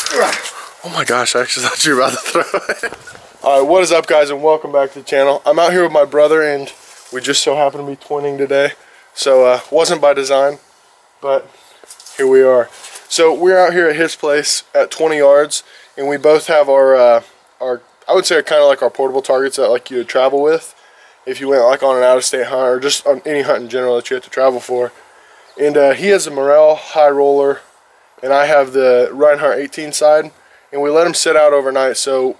Oh my gosh, I actually thought you were about to throw it. Alright, what is up guys, and welcome back to the channel. I'm out here with my brother and we just so happen to be twinning today. So wasn't by design, but here we are. So we're out here at his place at 20 yards and we both have our I would say kind of like our portable targets that like you would travel with if you went like on an out-of-state hunt or just on any hunt in general that you have to travel for. And he has a Morrell high roller and I have the Rinehart 18 side, and we let them sit out overnight, so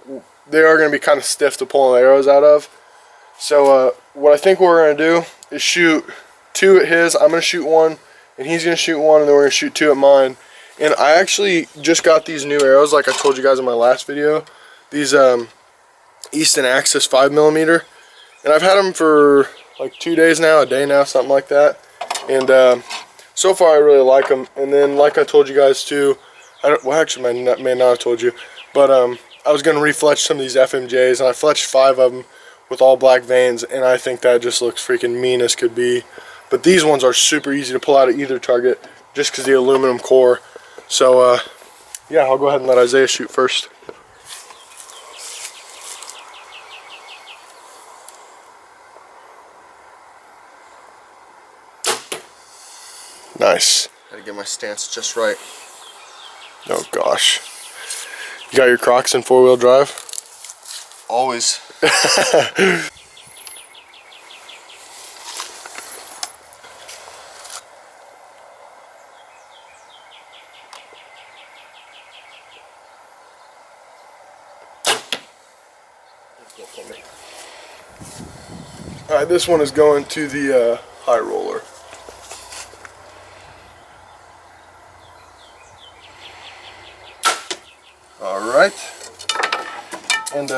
they are going to be kind of stiff to pull the arrows out of. So what I think we're going to do is shoot 2 at his. I'm going to shoot 1 and he's going to shoot 1, and then we're going to shoot 2 at mine. And I actually just got these new arrows like I told you guys in my last video, these Easton Axis 5mm, and I've had them for like 2 days now, a day now, something like that. And so far I really like them. And then like I told you guys too, well actually I may not have told you, but I was going to refletch some of these FMJs, and I fletched 5 of them with all black veins, and I think that just looks freaking mean as could be. But these ones are super easy to pull out of either target just because the aluminum core. So yeah, I'll go ahead and let Isaiah shoot first. Nice. Gotta get my stance just right. Oh gosh. You got your Crocs in 4-wheel drive? Always. Alright, this one is going to the high roller. Alright. And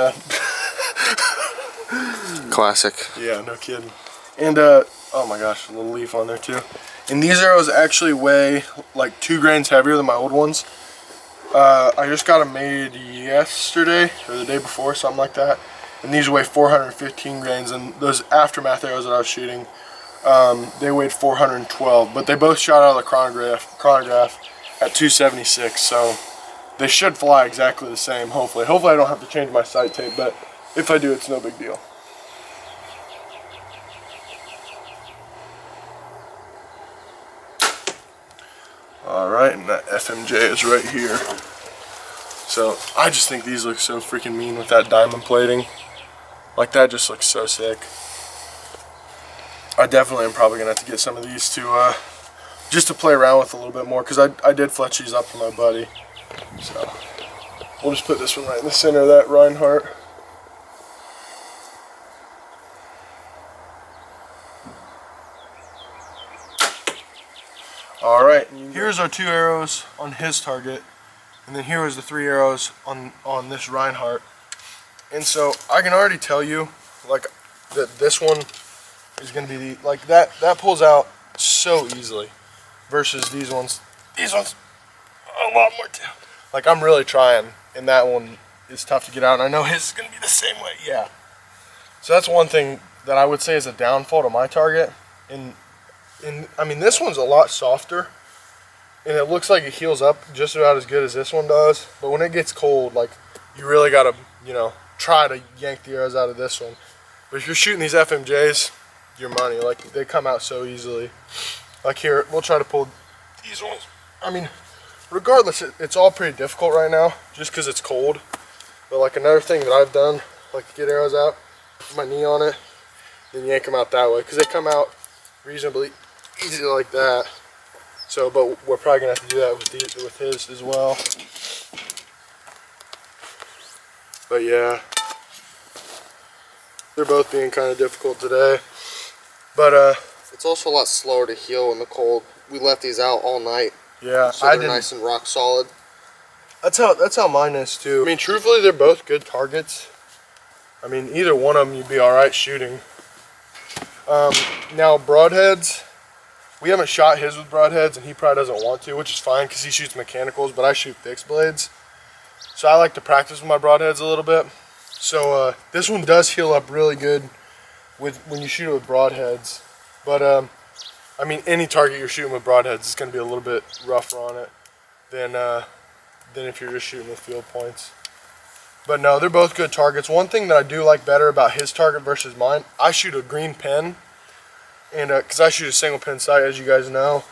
Classic. yeah, no kidding. And oh my gosh, a little leaf on there too. And these arrows actually weigh like 2 grains heavier than my old ones. I just got them made yesterday or the day before, something like that. And these weigh 415 grains, and those aftermath arrows that I was shooting, they weighed 412. But they both shot out of the chronograph at 276, so they should fly exactly the same, hopefully. Hopefully I don't have to change my sight tape, but if I do, it's no big deal. Alright, and that FMJ is right here. So I just think these look so freaking mean with that diamond plating. Like, that just looks so sick. I definitely am probably gonna have to get some of these to just to play around with a little bit more, because I did fletch these up for my buddy. So we'll just put this one right in the center of that Rinehart. Alright, here's our 2 arrows on his target, and then here was the 3 arrows on this Rinehart. And so I can already tell you, like, that this one is going to be the, like, that pulls out so easily versus these ones. These ones a lot more down. Like, I'm really trying, and that one is tough to get out, and I know his is going to be the same way. Yeah. So that's one thing that I would say is a downfall to my target. And I mean, this one's a lot softer, and it looks like it heals up just about as good as this one does. But when it gets cold, like, you really got to, you know, try to yank the arrows out of this one. But if you're shooting these FMJs, your money, like, they come out so easily. Like here, we'll try to pull these ones. I mean, regardless, it's all pretty difficult right now just because it's cold. But like, another thing that I've done, like, to get arrows out, put my knee on it, then yank them out that way, because they come out reasonably easy like that. So, but we're probably gonna have to do that with his as well. But yeah, they're both being kind of difficult today. But it's also a lot slower to heal in the cold. We left these out all night. Yeah, so they're nice and rock solid. That's how mine is too. I mean, truthfully, they're both good targets. I mean, either one of them you'd be all right shooting. Now broadheads, we haven't shot his with broadheads, and he probably doesn't want to, which is fine because he shoots mechanicals, but I shoot fixed blades. So I like to practice with my broadheads a little bit. So this one does heal up really good when you shoot it with broadheads. But I mean, any target you're shooting with broadheads is going to be a little bit rougher on it than than if you're just shooting with field points. But no, they're both good targets. One thing that I do like better about his target versus mine, I shoot a green pin, and because I shoot a single pin sight, as you guys know,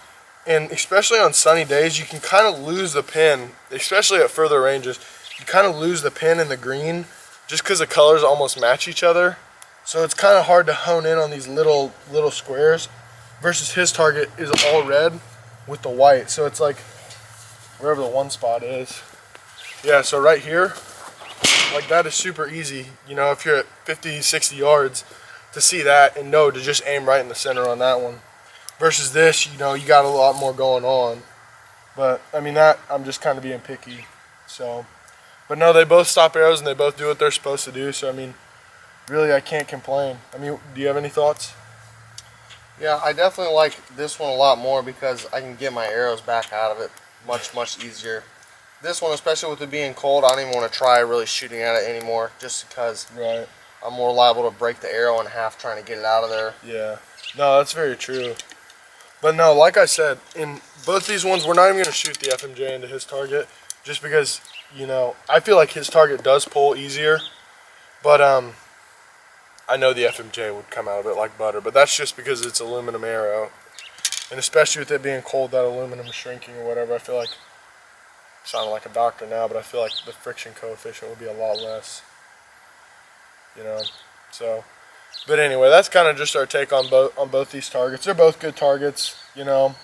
and especially on sunny days, you can kind of lose the pin, especially at further ranges. You kind of lose the pin in the green just because the colors almost match each other. So it's kind of hard to hone in on these little squares, versus his target is all red with the white. So it's like wherever the one spot is. Yeah, so right here, like that is super easy, you know, if you're at 50, 60 yards to see that and know to just aim right in the center on that one. Versus this, you know, you got a lot more going on. But, I mean, that, I'm just kind of being picky. So, but no, they both stop arrows and they both do what they're supposed to do. So, I mean, really, I can't complain. I mean, do you have any thoughts? Yeah, I definitely like this one a lot more because I can get my arrows back out of it much easier. This one, especially with it being cold, I don't even want to try really shooting at it anymore, just because Right. I'm more liable to break the arrow in half trying to get it out of there. Yeah. No, that's very true. But no, like I said, in both these ones, we're not even going to shoot the FMJ into his target, just because, you know, I feel like his target does pull easier. But I know the FMJ would come out of it like butter, but that's just because it's aluminum arrow. And especially with it being cold, that aluminum is shrinking or whatever, I feel like, sounding like a doctor now, but I feel like the friction coefficient would be a lot less, you know. So, but anyway, that's kind of just our take on both these targets. They're both good targets, you know,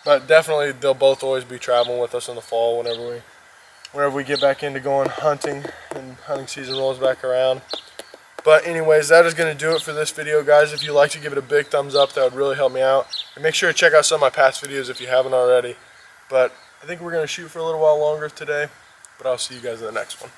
but definitely they'll both always be traveling with us in the fall whenever we get back into going hunting and hunting season rolls back around. But anyways, that is going to do it for this video, guys. If you'd like to give it a big thumbs up, that would really help me out. And make sure to check out some of my past videos if you haven't already. But I think we're going to shoot for a little while longer today, but I'll see you guys in the next one.